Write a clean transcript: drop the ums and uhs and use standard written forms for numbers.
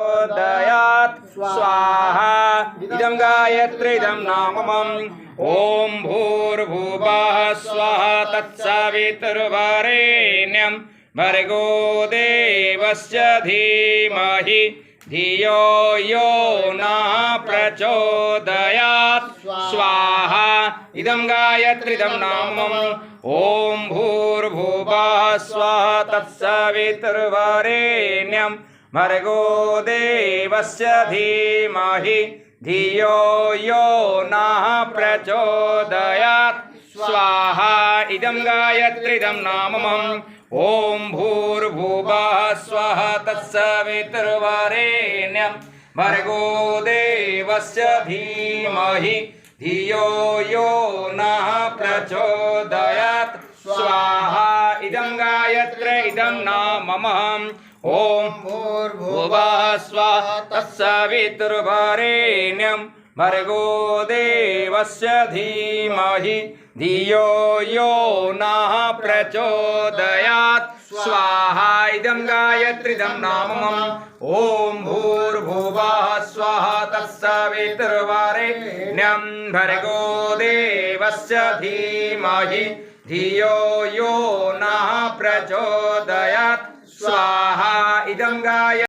प्रचोदयात् स्वाहा इदं गायत्रीदं नाममम् ॐ भूर्भुवः स्वः तत्सवितुर्वरेण्यं भर्गो देवस्य धीमहि धियो यो नः प्रचोदयात् स्वाहा इदं गायत्रीदं नामम् ॐ भूर्भुवः स्वः तत्सवितुर्वरेण्यं भर्गो देवस्य धीमहि धियो यो नः प्रचोदयात् स्वाहा इदं गायत्रीदं नामम् ॐ भूर्भुवः स्वः तत्सवितुर्वरेण्यं भर्गो देवस्य धीमहि धियो यो नः प्रचोदयात् स्वाहा इदं गायत्रीदं नामम् ॐ भूर्भुवः स्वः तत्सवितुर्वरेण्यं भर्गो देवस्य धीमहि धियो यो नः प्रचोदयात् स्वाहा इदं गायत्रीदं नामम् ॐ भूर्भुवः स्वः तत्सवितुर्वरेण्यं भर्गो देवस्य धीमहि धियो यो नः प्रचोदयात् स्वाहा इदं गायत्रीदं